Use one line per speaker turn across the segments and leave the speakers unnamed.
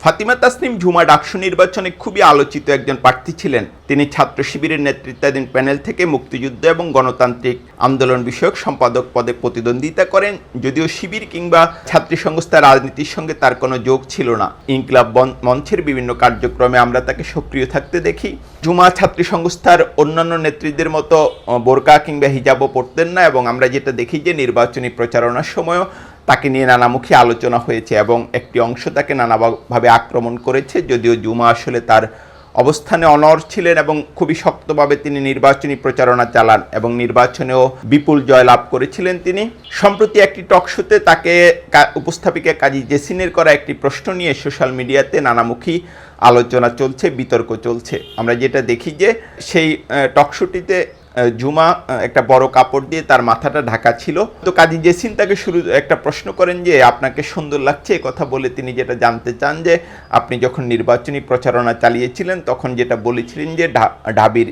ফাতিমা তাসনিম ঝুমা ডাকসু নির্বাচনে খুবই আলোচিত একজন প্রার্থী ছিলেন। তিনি ছাত্র শিবিরের নেতৃত্বাধীন প্যানেল থেকে মুক্তিযুদ্ধ এবং গণতান্ত্রিক আন্দোলন বিষয়ক সম্পাদক পদে প্রতিদ্বন্দ্বিতা করেন। যদিও শিবির কিংবা ছাত্রী সংস্থার রাজনীতির সঙ্গে তার কোনো যোগ ছিল না, ইনকিলাব মঞ্চের বিভিন্ন কার্যক্রমে আমরা তাকে সক্রিয় থাকতে দেখি। ঝুমা ছাত্রী সংস্থার অন্যান্য নেতৃত্বের মতো বোরকা কিংবা হিজাবও পরতেন না, এবং আমরা যেটা দেখি যে নির্বাচনী প্রচারণার সময়ও তাকে নিয়ে নানামুখী আলোচনা হয়েছে এবং একটি অংশ তাকে নানাভাবে আক্রমণ করেছে। যদিও ঝুমা আসলে তার অবস্থানে অনড় ছিলেন এবং খুবই শক্তভাবে তিনি নির্বাচনী প্রচারণা চালান এবং নির্বাচনেও বিপুল জয় লাভ করেছিলেন তিনি। সম্প্রতি একটি টকশোতে তাকে উপস্থাপিকা কাজী জেসিনের করা একটি প্রশ্ন নিয়ে সোশ্যাল মিডিয়াতে নানামুখী আলোচনা চলছে, বিতর্ক চলছে। আমরা যেটা দেখি যে সেই টকশোটিতে ঝুমা একটা বড় কাপড় দিয়ে তার মাথাটা ঢাকা ছিল। তো কাজী জেসিন তাকে শুরু একটা প্রশ্ন করেন যে আপনাকে সুন্দর লাগছে, কথা বলে তিনি যেটা জানতে চান যে আপনি যখন নির্বাচনী প্রচারণা চালিয়েছিলেন তখন যেটা বলেছিলেন যে ঢাবির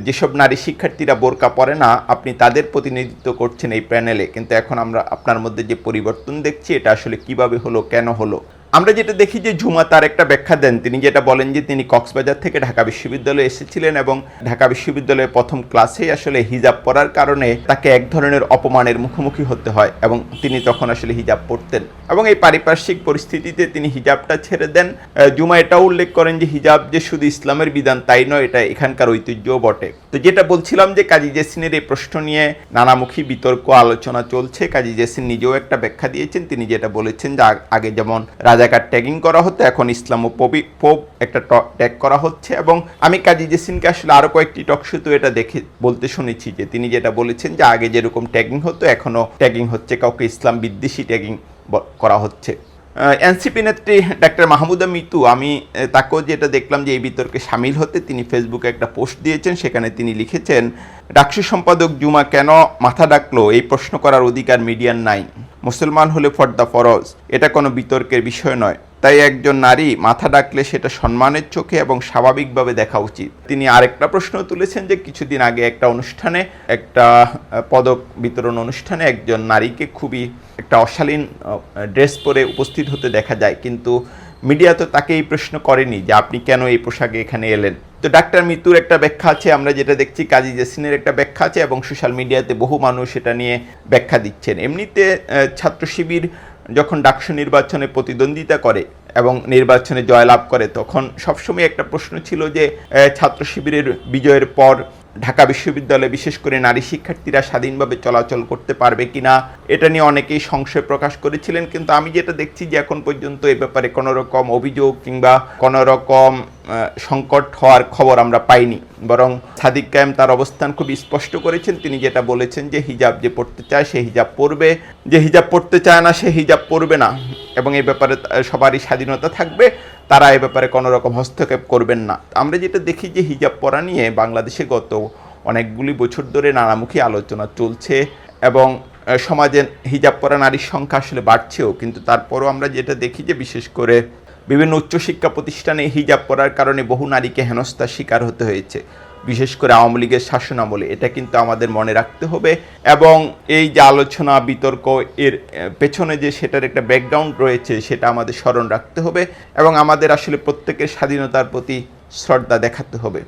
যেসব নারী শিক্ষার্থীরা বোরকা পরে না আপনি তাদের প্রতিনিধিত্ব করছেন এই প্যানেলে, কিন্তু এখন আমরা আপনার মধ্যে যে পরিবর্তন দেখছি এটা আসলে কিভাবে হলো, কেন হলো। আমরা যেটা দেখি যে ঝুমা তার একটা ব্যাখ্যা দেন। তিনি যেটা বলেন যে তিনি কক্সবাজার থেকে ঢাকা বিশ্ববিদ্যালয়ে এসেছিলেন এবং ঢাকা বিশ্ববিদ্যালয়ের প্রথম ক্লাসেই আসলে হিজাব পরার কারণে তাকে এক ধরনের অপমানের মুখোমুখি হতে হয় এবং তিনি তখন আসলে হিজাব পরতেন এবং এই পারিপার্শ্বিক পরিস্থিতিতে তিনি হিজাবটা ছেড়ে দেন। ঝুমা এটাও উল্লেখ করেন যে হিজাব যে শুধু ইসলামের বিধান তাই নয়, এটা এখানকার ঐতিহ্যও বটে। তো যেটা বলছিলাম যে কাজী জেসিনের এই প্রশ্ন নিয়ে নানামুখী বিতর্ক আলোচনা চলছে। কাজী জেসিন নিজেও একটা ব্যাখ্যা দিয়েছেন। তিনি যেটা বলেছেন যে আগে যেমন রাজাকার ট্যাগিং করা হতো, এখন ইসলামোফোবিক একটা ট্যাগ করা হচ্ছে। এবং আমি কাজী জেসিনকে আসলে আরও কয়েকটি টকশোতে এটা দেখে বলতে শুনেছি যে তিনি যেটা বলেছেন যে আগে যেরকম ট্যাগিং হতো এখনও ট্যাগিং হচ্ছে, কাউকে ইসলাম বিদ্বেষী ট্যাগিং করা হচ্ছে। এনসিপি নেত্রী ডাক্তার মাহমুদা মিতু, আমি তাকেও যেটা দেখলাম যে এই বিতর্কে সামিল হতে তিনি ফেসবুকে একটা পোস্ট দিয়েছেন। সেখানে তিনি লিখেছেন, ডাকসু সম্পাদক ঝুমা কেন মাথা ডাকলো এই প্রশ্ন করার অধিকার মিডিয়ার নাই। মুসলমান হলে ফর্দা ফরজ, এটা কোনো বিতর্কের বিষয় নয়। তাই একজন নারী মাথা ডাকলে সেটা সম্মানের চোখে এবং স্বাভাবিকভাবে দেখা উচিত। তিনি আরেকটা প্রশ্ন তুলেছেন যে কিছুদিন আগে একটা অনুষ্ঠানে, একটা পদক বিতরণ অনুষ্ঠানে একজন নারীকে খুবই একটা অশালীন ড্রেস পরে উপস্থিত হতে দেখা যায়, কিন্তু মিডিয়া তো তাকে এই প্রশ্ন করেনি যে আপনি কেন এই পোশাকে এখানে এলেন। তো ডাক্তার মিতুর একটা ব্যাখ্যা আছে, আমরা যেটা দেখছি কাজী জেসিনের একটা ব্যাখ্যা আছে এবং সোশ্যাল মিডিয়াতে বহু মানুষ এটা নিয়ে ব্যাখ্যা দিচ্ছেন। এমনিতে ছাত্র শিবির যখন ডাকসু নির্বাচনে প্রতিদ্বন্দ্বিতা করে এবং নির্বাচনে জয়লাভ করে তখন সবসময় একটা প্রশ্ন ছিল যে ছাত্র শিবিরের বিজয়ের পর ঢাকা বিশ্ববিদ্যালয়ে বিশেষ করে নারী শিক্ষার্থীরা স্বাধীনভাবে চলাচল করতে পারবে কিনা, এটা নিয়ে অনেকেই সংশয় প্রকাশ করেছিলেন। কিন্তু আমি যেটা দেখছি যে এখন পর্যন্ত এ ব্যাপারে কোনো রকম অভিযোগ কিংবা কোনো রকম সংকট হওয়ার খবর আমরা পাইনি, বরং সাদিক কায়েম তার অবস্থান খুব স্পষ্ট করেছেন। তিনি যেটা বলেছেন যে হিজাব যে পড়তে চায় সে হিজাব পরবে, যে হিজাব পড়তে চায় না সে হিজাব পরবে না, এবং এই ব্যাপারে সবারই স্বাধীনতা থাকবে, তারা এ ব্যাপারে কোনো রকম হস্তক্ষেপ করবেন না। আমরা যেটা দেখি যে হিজাব পরা নিয়ে বাংলাদেশে গত অনেকগুলি বছর ধরে নানামুখী আলোচনা চলছে এবং সমাজে হিজাব পরা নারীর সংখ্যা আসলে বাড়ছেও, কিন্তু তারপরও আমরা যেটা দেখি যে বিশেষ করে বিভিন্ন উচ্চশিক্ষা প্রতিষ্ঠানে হিজাব পরার কারণে বহু নারীকে হেনস্থার শিকার হতে হয়েছে, বিশেষ করে আওয়ামী লীগের শাসনামলে। এটা কিন্তু আমাদের মনে রাখতে হবে এবং এই যে আলোচনা বিতর্ক এর পেছনে যে সেটার একটা ব্যাকগ্রাউন্ড রয়েছে সেটা আমাদের স্মরণ রাখতে হবে এবং আমাদের আসলে প্রত্যেকের স্বাধীনতার প্রতি শ্রদ্ধা দেখাতে হবে।